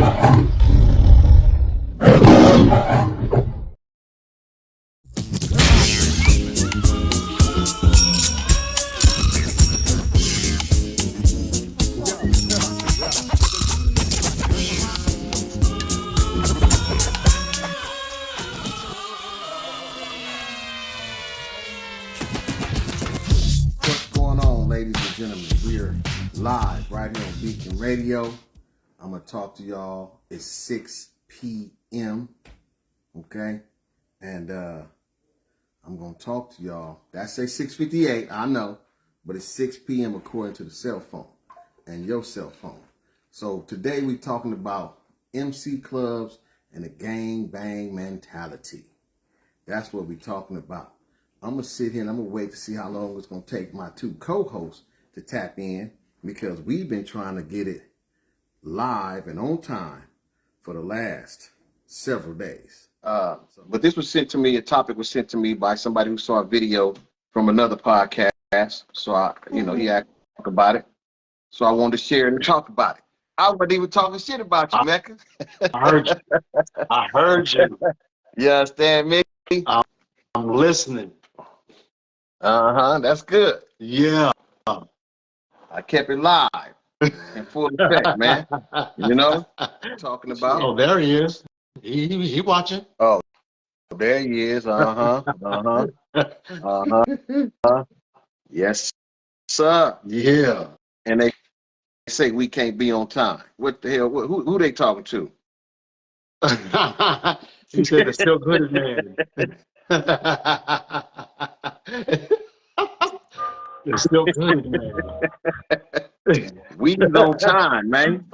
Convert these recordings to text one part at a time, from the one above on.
What's going on, ladies and gentlemen? We're live right here on Beacon Radio. I'm going to talk to y'all. It's 6 p.m., okay? And I'm going to talk to y'all. That say 6:58, I know, but it's 6 p.m. according to the cell phone and your cell phone. So today we're talking about MC clubs and the gang bang mentality. That's what we're talking about. I'm going to sit here and I'm going to wait to see how long it's going to take my two co-hosts to tap in, because we've been trying to get it live and on time for the last several days. But this was sent to me, a topic was sent to me by somebody who saw a video from another podcast. So, he asked about it. So I wanted to share and talk about it. I wasn't even talking shit about you, Mecca. I heard you. I heard you. You understand me? I'm listening. That's good. Yeah. I kept it live in full effect, man. You know, talking about. Oh, there he is. He watching. Oh, there he is. Yes, sir. Yeah. And they say we can't be on time. What the hell? Who they talking to? He said the still good man. The still good man. We was on time, man.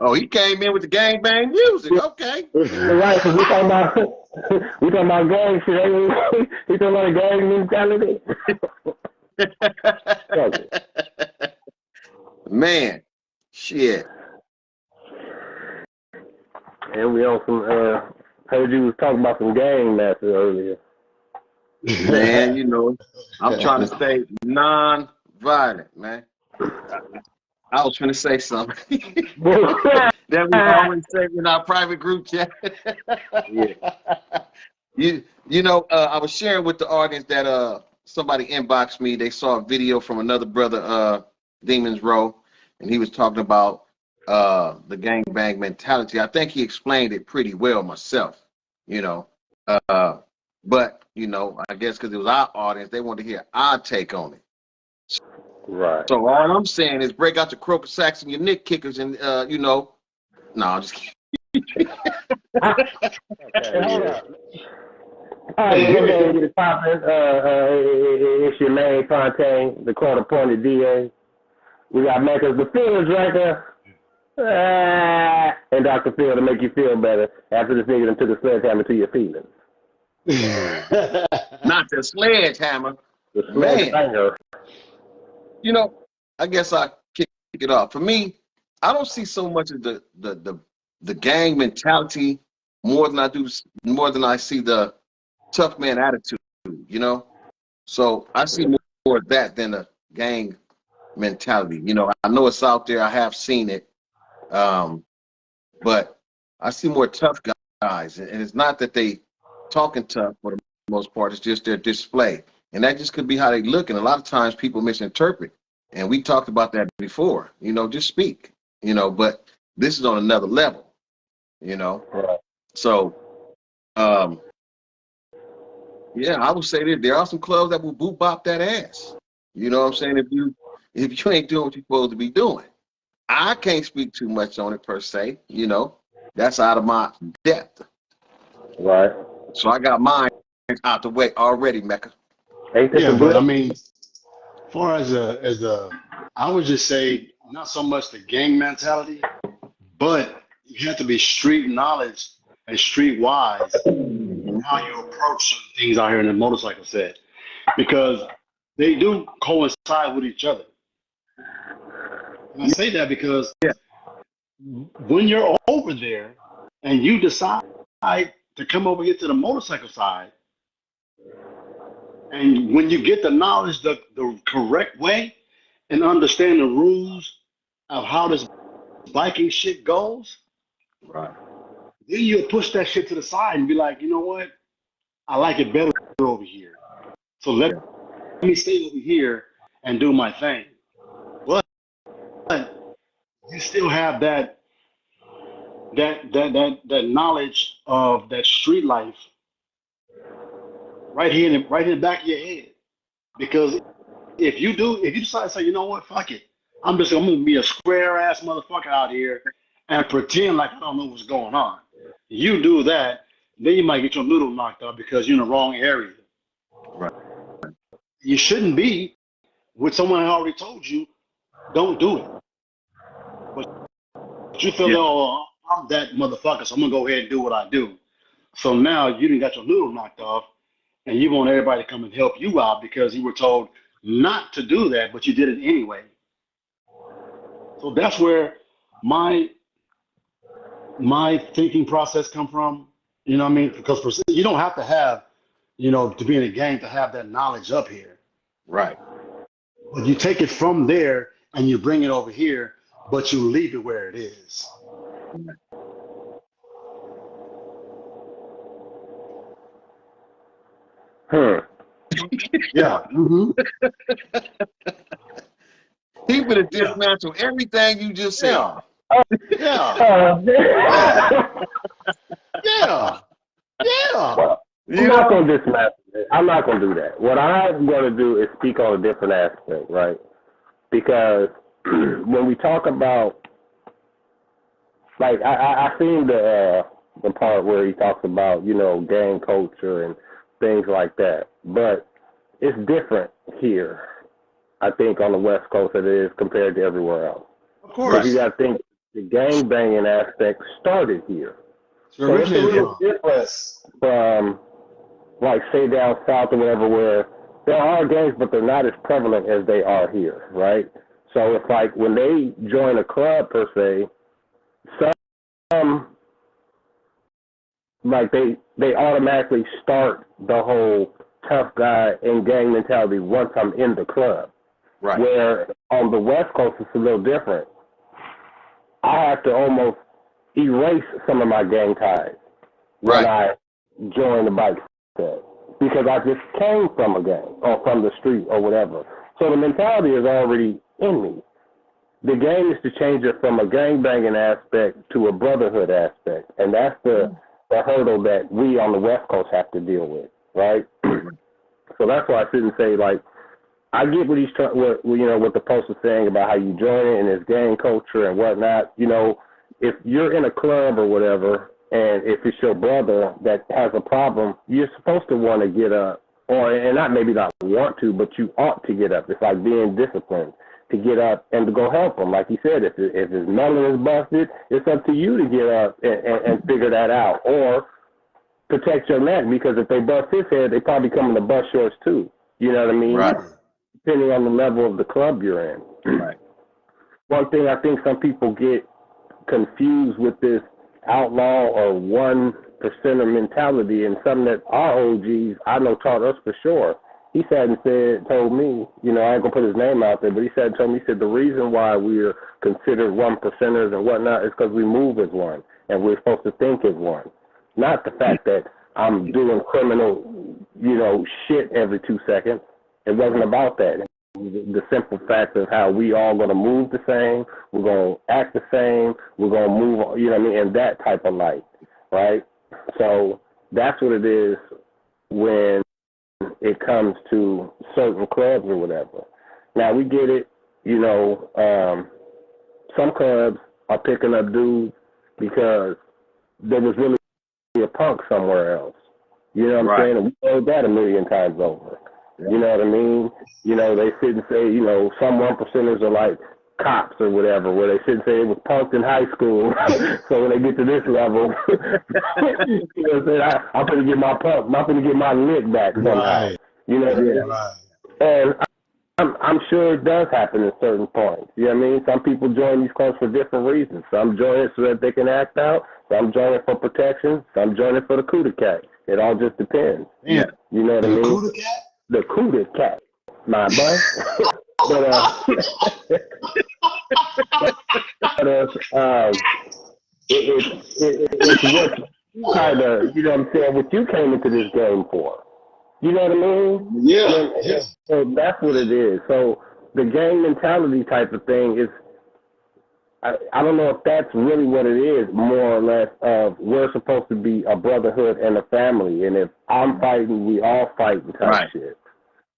Oh, he came in with the gangbang music. Okay. Right, because we talking about gang shit. We talking about gang mentality. Man, shit. And we on some. Heard you was talking about some gang matches earlier. Man, I'm trying to stay non-violent, man. I was trying to say something that we always say in our private group chat. Yeah. I was sharing with the audience that somebody inboxed me. They saw a video from another brother, Demons Row, and he was talking about the gang bang mentality. I think he explained it pretty well myself, but I guess because it was our audience, they wanted to hear our take on it. Right. So all I'm saying is break out your croaker sacks and your nick kickers and no, I'm just kidding. Okay, hold up. All right, good day to the poppin'. It's your man Fontaine, the court-appointed DA. We got Mecca's the Feelings right there. And Dr. Phil to make you feel better after the nigga took a sledgehammer to your feelings. Not the sledgehammer. The sledgehammer. I guess I kick it off. For me, I don't see so much of the gang mentality more than I see the tough man attitude, So I see more of that than a gang mentality. I know it's out there. I have seen it. But I see more tough guys. And it's not that they talking tough for the most part. It's just their display. And that just could be how they look. And a lot of times people misinterpret. And we talked about that before. Just speak. But this is on another level. So, yeah, I would say that there are some clubs that will boot bop that ass. You know what I'm saying? If you ain't doing what you're supposed to be doing. I can't speak too much on it per se. That's out of my depth. Right. So I got mine out the way already, Mecca. Yeah, but I mean, as far as I would just say not so much the gang mentality, but you have to be street knowledge and street wise in how you approach certain things out here in the motorcycle set, because they do coincide with each other. And I say that because when you're over there and you decide to come over here to the motorcycle side, And when you get the knowledge the correct way and understand the rules of how this biking shit goes, Right. then you'll push that shit to the side and be like, you know what? I like it better over here. So let me stay over here and do my thing. But you still have that knowledge of that street life right here in the back of your head. Because if you decide to say, you know what, fuck it, I'm gonna be a square ass motherfucker out here and pretend like I don't know what's going on. You do that, then you might get your noodle knocked out because you're in the wrong area. Right. You shouldn't be with someone who already told you, don't do it. But you feel, oh, I'm that motherfucker, so I'm gonna go ahead and do what I do. So now you done got your noodle knocked off, and you want everybody to come and help you out because you were told not to do that, but you did it anyway. So that's where my thinking process come from. You know what I mean? Because you don't have to have, to be in a gang to have that knowledge up here. Right. But you take it from there and you bring it over here, but you leave it where it is. Yeah. Mm-hmm. He would have dismantled everything you just said. Yeah. Well, I'm not going to dismantle it. I'm not going to do that. What I'm going to do is speak on a different aspect, right? Because when we talk about, like, I seen the part where he talks about, gang culture and things like that. But it's different here, I think, on the West Coast than it is compared to everywhere else. Of course. But you got to think the gang banging aspect started here. So it's a little different from, like, say, down south or whatever, where there are gangs, but they're not as prevalent as they are here, right? So it's like when they join a club, per se, some, like, they automatically start the whole tough guy and gang mentality once I'm in the club. Right. Where on the West Coast, it's a little different. I have to almost erase some of my gang ties when I join the bike club because I just came from a gang or from the street or whatever. So the mentality is already in me. The game is to change it from a gang banging aspect to a brotherhood aspect, and that's the hurdle that we on the West Coast have to deal with, right? So that's why I shouldn't say, like, I get what he's trying, what the post is saying about how you join it and his gang culture and whatnot. If you're in a club or whatever, and if it's your brother that has a problem, you're supposed to want to get up, and not maybe not want to, but you ought to get up. It's like being disciplined to get up and to go help him. Like he said, if his melon is busted, it's up to you to get up and figure that out, or protect your neck, because if they bust his head, they probably coming to bust yours too. You know what I mean? Right. Depending on the level of the club you're in. Right. One thing I think some people get confused with this outlaw or 1%er mentality, and something that our OGs I know taught us for sure. He sat and told me, I ain't gonna put his name out there, but he told me, the reason why we're considered 1%ers and whatnot is because we move as one and we're supposed to think as one. Not the fact that I'm doing criminal, shit every 2 seconds. It wasn't about that. The simple fact of how we all going to move the same, we're going to act the same, we're going to move, in that type of light, right? So that's what it is when it comes to certain clubs or whatever. Now, we get it, some clubs are picking up dudes because there was really a punk somewhere else. You know what I'm saying? And we heard that a million times over. You know what I mean? They sit and say, some 1%ers are like cops or whatever, where they sit and say it was punked in high school. So when they get to this level, I'm going to get my punk, I'm going to get my lick back somehow. Right. And I'm sure it does happen at certain points. You know what I mean? Some people join these clubs for different reasons. Some join it so that they can act out. Some join it for protection. Some join it for the coup de cat. It all just depends. Yeah. You know what I mean? Coup de cat? the cooted cat, my boy. but it's what you kind of, you know what I'm saying, what you came into this game for. You know what I mean? Yeah, yeah. So that's what it is. So the gang mentality type of thing is, I don't know if that's really what it is, more or less of we're supposed to be a brotherhood and a family. And if I'm fighting, we all fighting type shit.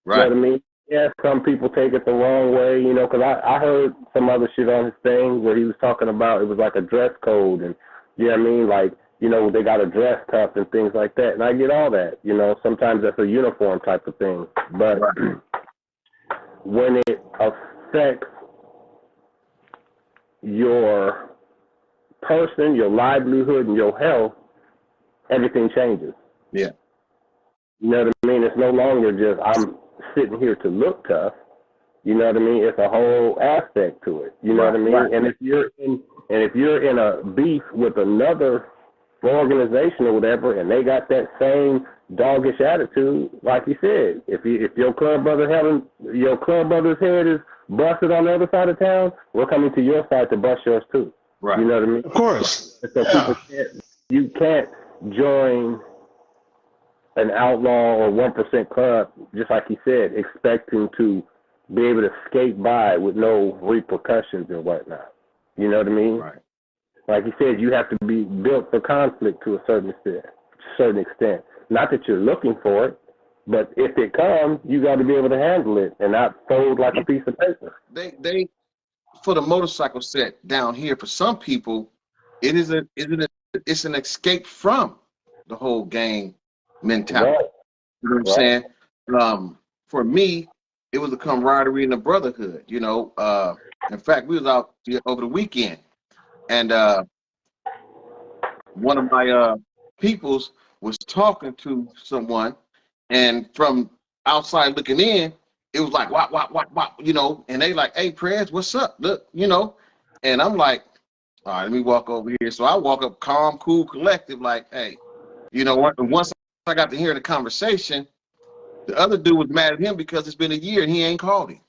Right. You know what I mean? Yeah, some people take it the wrong way, you know, because I heard some other shit on his thing where he was talking about it was like a dress code and, you know what I mean? Like, you know, they got to dress tough and things like that. And I get all that, you know, sometimes that's a uniform type of thing. But when it affects your person, your livelihood, and your health, everything changes. Yeah. You know what I mean? It's no longer just I'm sitting here to look tough. You know what I mean? It's a whole aspect to it. You know what I mean? And if you're in a beef with another organization or whatever, and they got that same doggish attitude, like you said, if your club brother's head is busted on the other side of town, we're coming to your side to bust yours too. Right. You know what I mean? Of course. So you can't join an outlaw or 1% club, just like you said, expecting to be able to skate by with no repercussions and whatnot. You know what I mean? Right. Like you said, you have to be built for conflict to a certain extent. Not that you're looking for it, but if it comes, you got to be able to handle it and not fold like a piece of paper. They for the motorcycle set down here, for some people, it's an escape from the whole gang mentality. Right. You know what I'm saying? For me, it was a camaraderie and a brotherhood. You know, in fact, we was out over the weekend, and one of my peoples was talking to someone, and from outside looking in, it was like, what, you know, and they like, hey, Prez, what's up? Look, you know, and I'm like, all right, let me walk over here. So I walk up calm, cool, collective, like, hey, you know, once I got to hear the conversation, the other dude was mad at him because it's been a year and he ain't called him.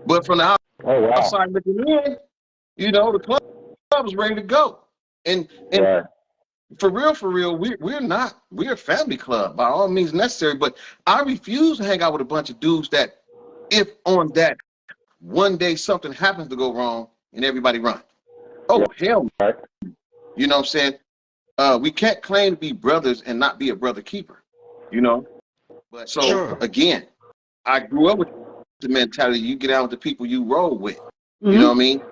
But from the outside looking in, you know, the club was ready to go. And for real, we're a family club by all means necessary. But I refuse to hang out with a bunch of dudes that, if on that one day something happens to go wrong and everybody run. Oh, hell no. You know what I'm saying? We can't claim to be brothers and not be a brother keeper, you know? But so, again, I grew up with the mentality you get out with the people you roll with, you know what I mean?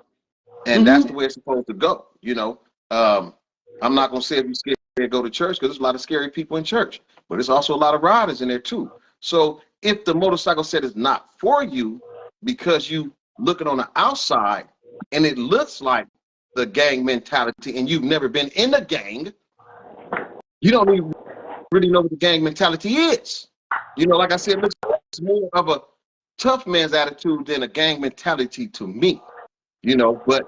And that's the way it's supposed to go, you know? I'm not going to say if you're scared to go to church, because there's a lot of scary people in church, but there's also a lot of riders in there too. So if the motorcycle set is not for you because you looking on the outside and it looks like the gang mentality and you've never been in a gang, you don't even really know what the gang mentality is. You know, like I said, it looks more of a tough man's attitude than a gang mentality to me, you know, but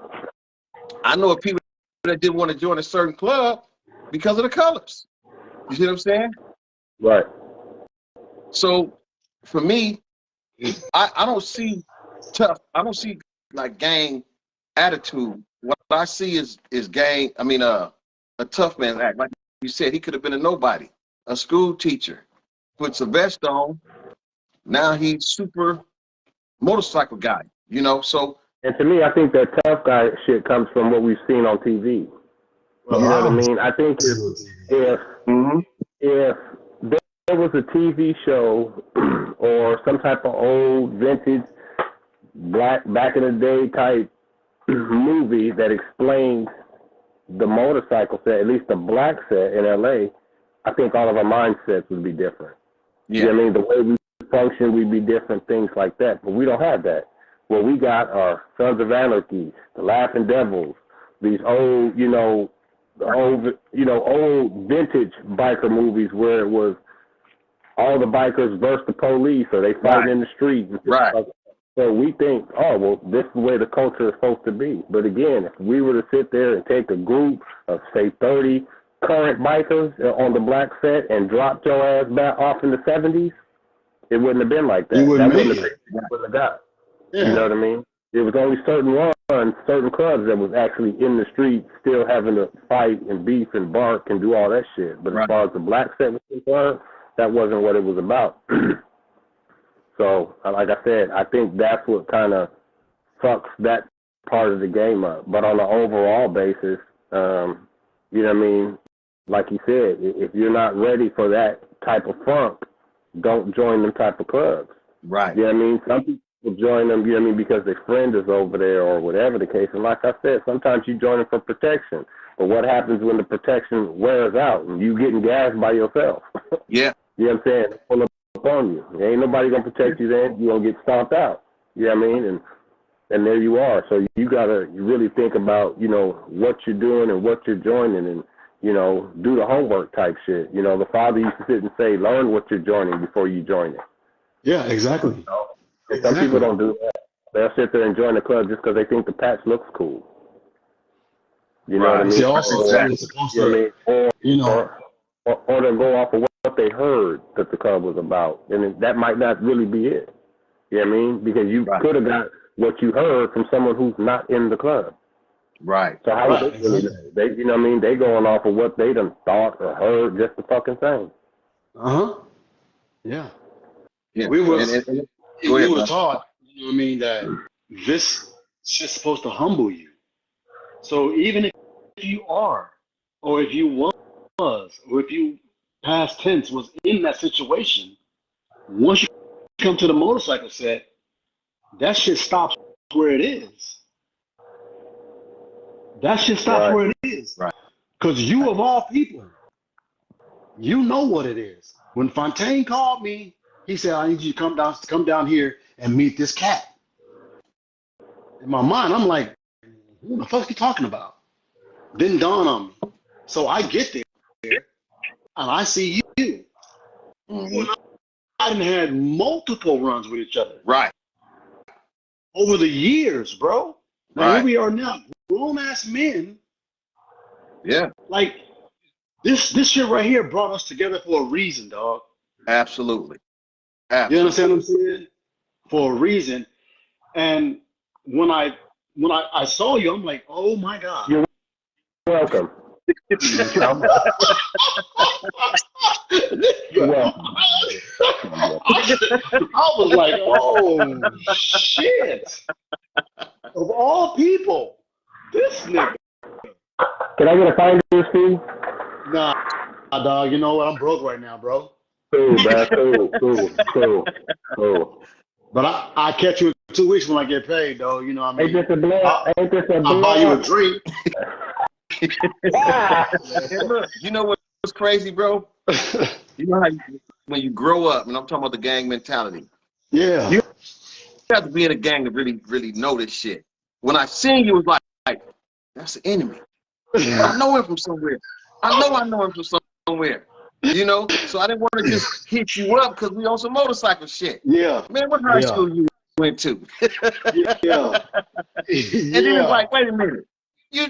I know of people that didn't want to join a certain club because of the colors. You see what I'm saying? Right. So for me, I don't see tough. I don't see like gang attitude. What I see is gang. I mean, a tough man's act. Like you said, he could have been a nobody, a school teacher, puts a vest on. Now he's super motorcycle guy. You know, so. And to me, I think that tough guy shit comes from what we've seen on TV. You know what I mean? I think if there was a TV show or some type of old vintage back in the day type movie that explains the motorcycle set, at least the black set in LA, I think all of our mindsets would be different. Yeah. You know what I mean? The way we function, we'd be different, things like that. But we don't have that. What we got are Sons of Anarchy, the Laughing Devils, these old, old vintage biker movies where it was all the bikers versus the police or they fight in the street. Right. So we think, oh, well, this is the way the culture is supposed to be. But again, if we were to sit there and take a group of, say, 30 current bikers on the black set and drop your ass back off in the 70s, it wouldn't have been like that. You wouldn't That make wouldn't it. have got. Yeah. You know what I mean? It was only certain ones, certain clubs that was actually in the street still having to fight and beef and bark and do all that shit. But as far as the black set was concerned, that wasn't what it was about. So, like I said, I think that's what kind of fucks that part of the game up. But on an overall basis, you know what I mean? Like you said, if you're not ready for that type of funk, don't join them type of clubs. Right. You know what I mean? Some people join them, you know what I mean, because their friend is over there or whatever the case. And like I said, sometimes you join them for protection. But what happens when the protection wears out and you getting gassed by yourself? Yeah. You know what I'm saying? Pull up on you. There ain't nobody going to protect you then. You're going to get stomped out. You know what I mean? And there you are. So you got to really think about, you know, what you're doing and what you're joining and, you know, do the homework type shit. You know, the father used to sit and say, learn what you're joining before you join it. Yeah, exactly. You know? Some people don't do that. They'll sit there and join the club just because they think the patch looks cool. You know what I mean? See, also, it's supposed to, you know, or they'll go off of what they heard that the club was about. And that might not really be it. You know what I mean? Because you could have got what you heard from someone who's not in the club. Right. So how would they really know? They, you know what I mean? They going off of what they done thought or heard, just the fucking thing. Yeah. Yeah. We were ahead, taught, you know what I mean, that this shit's supposed to humble you. So even if you are, or if you was, or if you past tense was in that situation, once you come to the motorcycle set, that shit stops where it is. That shit stops where it is. Right. Because you, of all people, you know what it is. When Fontaine called me, he said, I need you to come down here and meet this cat. In my mind, I'm like, who the fuck are you talking about? Didn't dawn on me. So I get there and I see you. Mm-hmm. I done had multiple runs with each other. Right. Over the years, bro. Now here we are now, grown ass men. Yeah. Like this shit right here brought us together for a reason, dog. Absolutely. You understand what I'm saying? For a reason. And when I saw you, I'm like, oh my God. You're welcome. I was like, oh shit. Of all people, this nigga. Can I get a finder's fee? Nah, dog, you know what? I'm broke right now, bro. Cool, bro. Cool. But I catch you in 2 weeks when I get paid, though. You know what I mean? Ain't this a blood? I'll buy you a drink. Hey, look, you know what's crazy, bro? You know how when you grow up, and I'm talking about the gang mentality. Yeah. You have to be in a gang to really, really know this shit. When I seen you, it was like that's the enemy. I know him from somewhere. I know him from somewhere. You know? So I didn't want to just hit you up because we on some motorcycle shit. Yeah. Man, what high school you went to? Yeah. And then it's like, wait a minute. You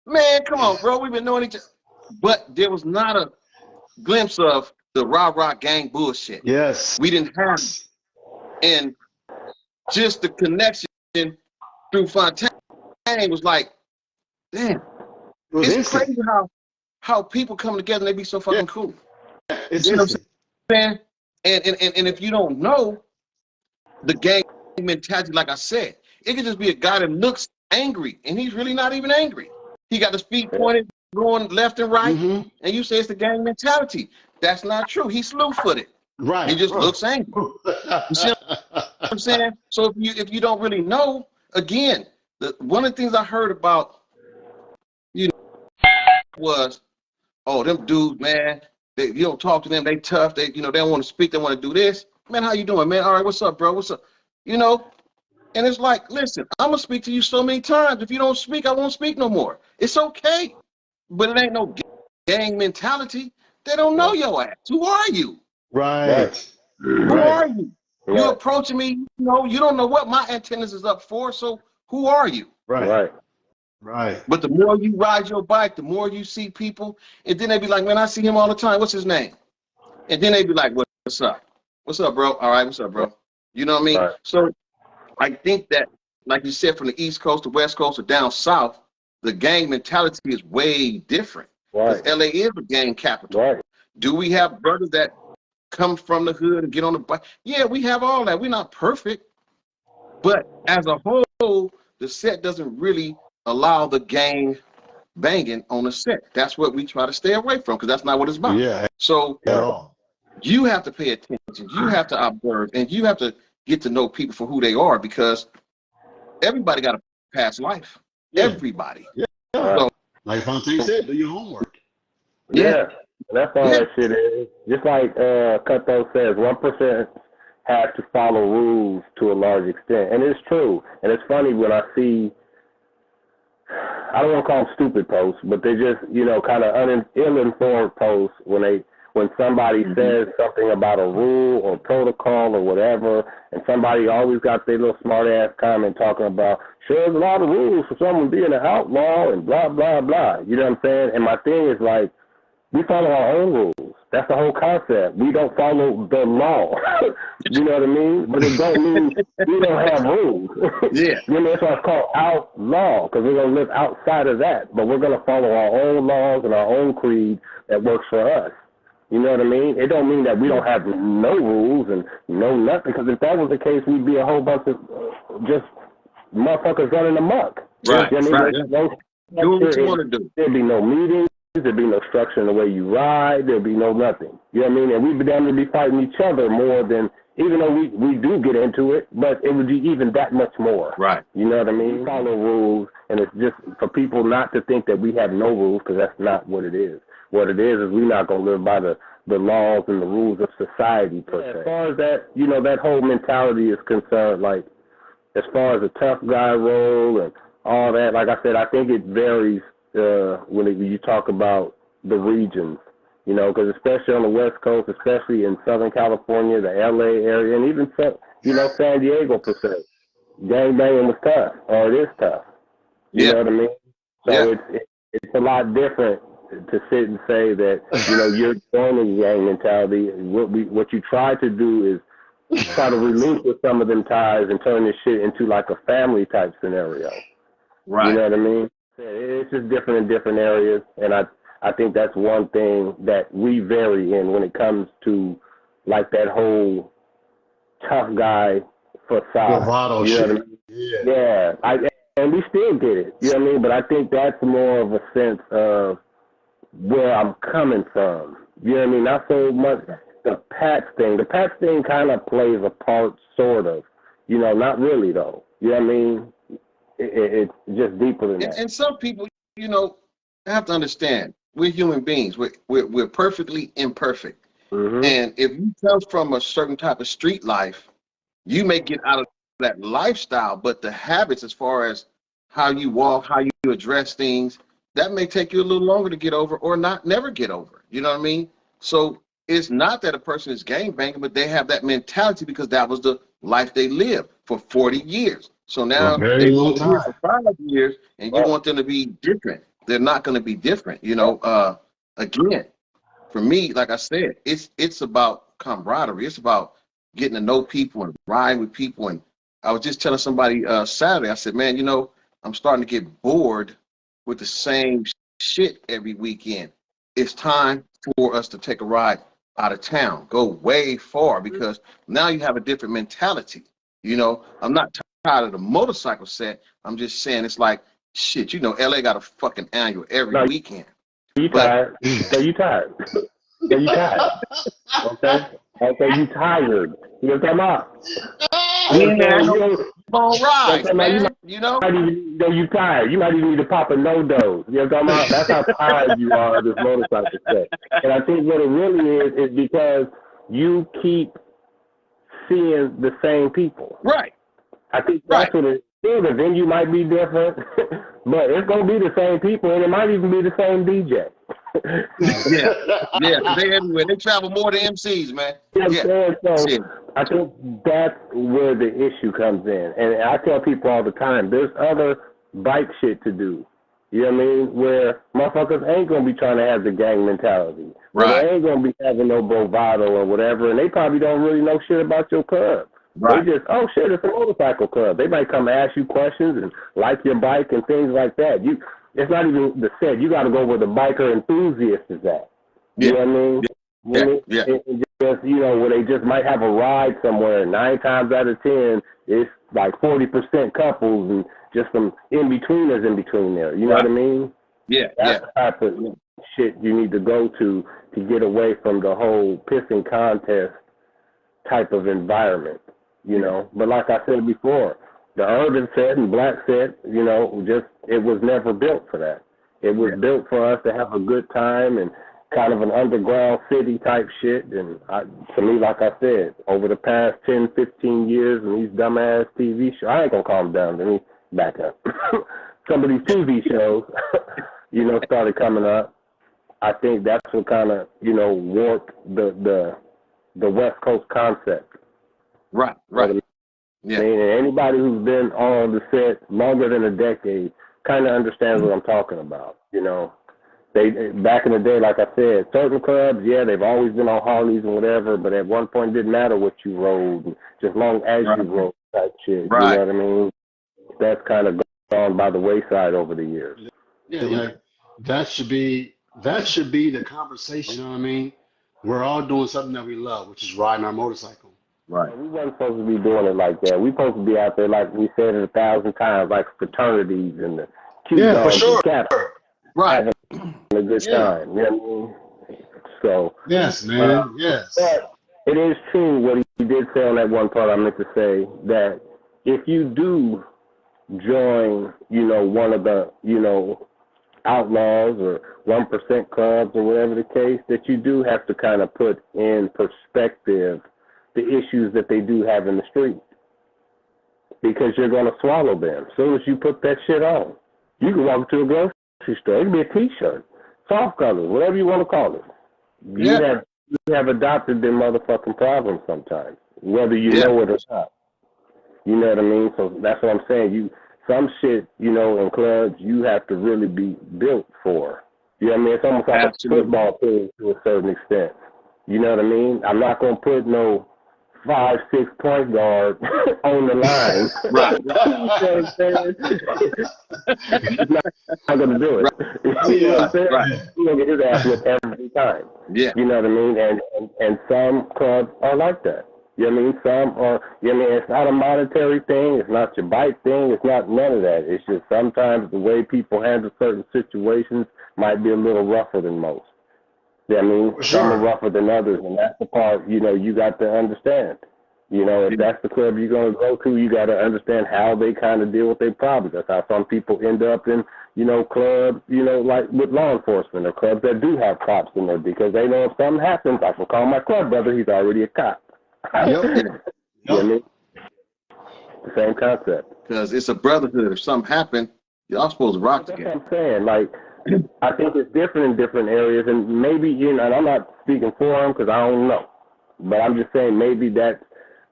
man, come on, bro. We've been knowing each other. But there was not a glimpse of the rah-rah gang bullshit. Yes. We didn't have it. And just the connection through Fontaine was like, damn. It's crazy how people come together and they be so fucking cool. It's you know what I'm saying? And if you don't know the gang mentality, like I said, it could just be a guy that looks angry and he's really not even angry. He got his feet pointed, going left and right, and you say it's the gang mentality. That's not true. He's slew-footed. Right. He just looks angry. You see what I'm saying? So if you don't really know, again, one of the things I heard about, you know, was, oh, them dudes, man, you don't talk to them, they tough, they don't want to speak, they want to do this. Man, how you doing, man? All right, what's up, bro? What's up? You know? And it's like, listen, I'm going to speak to you so many times. If you don't speak, I won't speak no more. It's okay. But it ain't no gang mentality. They don't know your ass. Who are you? Right. Who are you? You approaching me, you don't know what my antennas is up for, so who are you? Right. But the more you ride your bike, the more you see people, and then they be like, man, I see him all the time. What's his name? And then they be like, what's up? What's up, bro? All right, what's up, bro? You know what I mean? Right. So I think that, like you said, from the East Coast to West Coast or down South, the gang mentality is way different. Because Right. LA is a gang capital. Right. Do we have brothers that come from the hood and get on the bike? Yeah, we have all that. We're not perfect. But as a whole, the set doesn't really allow the gang banging on the set. That's what we try to stay away from because that's not what it's about. Yeah, So at all. you have to pay attention. You have to observe, and you have to get to know people for who they are because everybody got a past life. Yeah, Everybody. yeah. So Like Fontaine said, do your homework. Yeah. That's all Yeah. that shit is. Just like Cutthroat says, 1% have to follow rules to a large extent. And it's true. And it's funny when I see, I don't want to call them stupid posts, but they're just, kind of ill-informed posts when somebody says something about a rule or protocol or whatever, and somebody always got their little smart-ass comment talking about, sure, there's a lot of rules for someone being an outlaw and blah, blah, blah. You know what I'm saying? And my thing is like, we follow our own rules. That's the whole concept. We don't follow the law. You know what I mean? But it don't mean we don't have rules. Yeah. That's why it's called outlaw, because we're going to live outside of that. But we're going to follow our own laws and our own creed that works for us. You know what I mean? It don't mean that we don't have no rules and no nothing, because if that was the case, we'd be a whole bunch of just motherfuckers running amok. Right. You know what I mean? Right. Do what you want to do. There'd be no meetings. There'd be no structure in the way you ride. There'd be no nothing. You know what I mean? And we'd be down to be fighting each other more than, even though we do get into it, but it would be even that much more. Right. You know what I mean? We follow rules, and it's just for people not to think that we have no rules, because that's not what it is. What it is we're not going to live by the laws and the rules of society, per se. As far as that, that whole mentality is concerned, like, as far as a tough guy role and all that, like I said, I think it varies when you talk about the regions, because especially on the West Coast, especially in Southern California, the LA area, and even, San Diego, per se, gangbanging was tough, or it is tough. You know what I mean? So it's a lot different to sit and say that, you're joining gang mentality. What you try to do is try to relinquish some of them ties and turn this shit into like a family type scenario. Right. You know what I mean? It's just different in different areas, and I think that's one thing that we vary in when it comes to like that whole tough guy facade. Bravado you know shit. what I mean? Yeah. And we still get it. You know what I mean? But I think that's more of a sense of where I'm coming from. You know what I mean? Not so much the Pats thing. The Pats thing kind of plays a part, sort of. Not really though. You know what I mean? It's just deeper than that. And some people, have to understand, we're human beings. We're perfectly imperfect. Mm-hmm. And if you come from a certain type of street life, you may get out of that lifestyle, but the habits as far as how you walk, how you address things, that may take you a little longer to get over or never get over. You know what I mean? So it's not that a person is gangbanging, but they have that mentality because that was the life they lived for 40 years. So now For a very they've long been here time. for 5 years, and you want them to be different. They're not going to be different. Again, for me, like I said, it's about camaraderie. It's about getting to know people and riding with people. And I was just telling somebody Saturday, I said, man, I'm starting to get bored with the same shit every weekend. It's time for us to take a ride out of town, go way far, because now you have a different mentality. I'm not tired of the motorcycle set. I'm just saying it's like, shit, LA got a fucking annual every weekend. You tired. So you tired. So you tired. Okay? Okay, you tired. You know what I'm talking about? All right, man. You tired. You might even need to pop a no-dose. You know what I'm talking about? That's how tired you are of this motorcycle set. And I think what it really is because you keep seeing the same people. Right. I think that's what it is. The venue might be different, but it's going to be the same people, and it might even be the same DJ. Yeah, they everywhere. They travel more than MCs, man. So I think that's where the issue comes in. And I tell people all the time, there's other bike shit to do. You know what I mean? Where motherfuckers ain't gonna be trying to have the gang mentality. Where Right. they ain't gonna be having no bravado or whatever, and they probably don't really know shit about your club. Right. They just, oh shit, it's a motorcycle club. They might come ask you questions and like your bike and things like that. It's not even the set. You got to go where the biker enthusiast is at. You know what I mean? Yeah. And just, you know, where they just might have a ride somewhere. 9 times out of 10, it's like 40% couples and just some in-betweeners in between there. You know what I mean? Yeah. That's the type of shit you need to go to get away from the whole pissing contest type of environment, you know. But like I said before, the urban set and black set, you know, just it was never built for that. It was built for us to have a good time and kind of an underground city type shit. And to me, like I said, over the past 10, 15 years and these dumbass TV shows, I ain't going to call them dumb, let me back up. Some of these TV shows, you know, started coming up. I think that's what kind of, you know, warped the West Coast concept. Right. Yeah. I mean, anybody who's been on the set longer than a decade kind of understands what I'm talking about. You know, they back in the day, like I said, certain clubs, they've always been on Harleys and whatever, but at one point it didn't matter what you rode, just long as you rode type shit. Right. You know what I mean? That's kind of gone by the wayside over the years. Yeah, that should be the conversation. You know what I mean? We're all doing something that we love, which is riding our motorcycle. Right. We wasn't supposed to be doing it like that. We supposed to be out there, like we said it 1,000 times, like fraternities and the Yeah, for sure. Right. Having a good time. You know what I mean? So. Yes, man. Yes. But it is true what he did say on that one part. I meant to say that if you do join, you know, one of the, you know, outlaws or 1% clubs or whatever the case, that you do have to kind of put in perspective the issues that they do have in the street, because you're going to swallow them as soon as you put that shit on. You can walk to a grocery store. It can be a T-shirt, soft colors, whatever you want to call it. You have adopted their motherfucking problems sometimes, whether you know it or not. You know what I mean? So that's what I'm saying. Some shit, you know, in clubs, you have to really be built for. You know what I mean? It's almost like a football team to a certain extent. You know what I mean? I'm not going to put no 5'6" point guard on the line. Right. You know what I'm saying? He's not going to do it. You know what I'm saying? He's going to get his ass whipped every time. Yeah. You know what I mean? And some clubs are like that. You know what I mean? Some are, you know what I mean? It's not a monetary thing. It's not your bike thing. It's not none of that. It's just sometimes the way people handle certain situations might be a little rougher than most. You know what I mean? Some are rougher than others, and that's the part, you know, you got to understand. You know, if that's the club you're going to go to, you got to understand how they kind of deal with their problems. That's how some people end up in, you know, clubs, you know, like with law enforcement or clubs that do have cops in there, because they know if something happens, I can call my club brother. He's already a cop. You know what I mean? The same concept. Because it's a brotherhood. If something happened, y'all supposed to rock That's together. what I'm saying. Like, I think it's different in different areas, and maybe, you know, and I'm not speaking for them because I don't know, but I'm just saying maybe that's,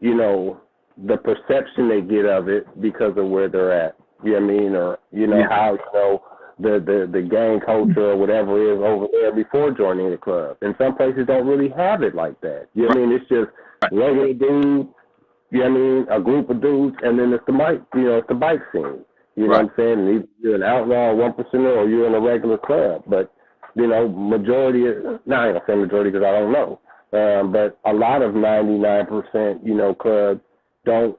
you know, the perception they get of it because of where they're at. You know what I mean? Or, you know, how, you know, the gang culture or whatever is over there before joining the club. And some places don't really have it like that. You know what I mean? It's just regular dudes, you know what I mean, a group of dudes, and then it's the bike, you know, it's the bike scene. You know what I'm saying? And either you're an outlaw, 1%er, or you're in a regular club. But, you know, majority of, I ain't going to say majority because I don't know. But a lot of 99%, you know, clubs don't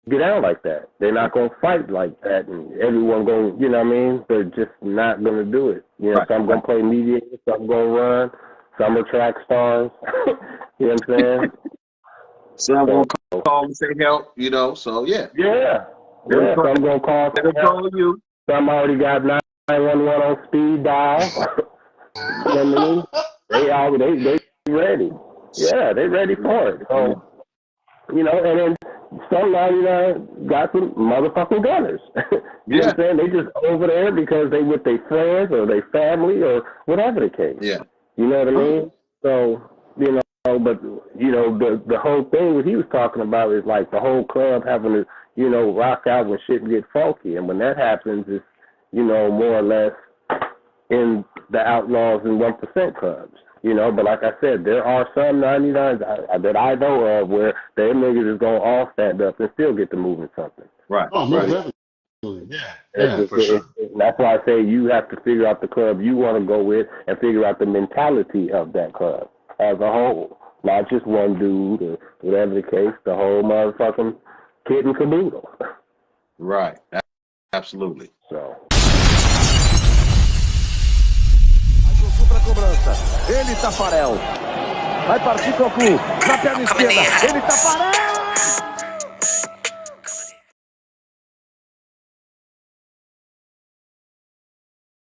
get out like that. They're not going to fight like that. And everyone going, you know what I mean? They're just not going to do it. You know, some going to play mediator, some going to run, some are track stars. You know what I'm saying? Some going to call and say help, you know, so yeah. Yeah, some going to call. Call you. Some already got 911 on speed dial. You know what I mean? They ready. Yeah, they ready for it. So, you know, and then some 99 got some motherfucking gunners. You know what I'm saying? They just over there because they with their friends or their family or whatever the case. Yeah. You know what I mean? So, you know, but, you know, the whole thing that he was talking about is like the whole club having to, you know, rock out when shit get funky. And when that happens, more or less in the Outlaws and 1% clubs. But like I said, there are some 99s that I know of where their niggas is going to all stand up and still get to moving something. Right. Oh, most definitely. Yeah, for sure. That's why I say you have to figure out the club you want to go with and figure out the mentality of that club as a whole. Not just one dude or whatever the case, the whole motherfucking kid and caboodle. Right. Absolutely. So. Para a cobrança. Ele, Tafarel. Vai partir Cocu. Na perna esquerda. Ele, Tafarel.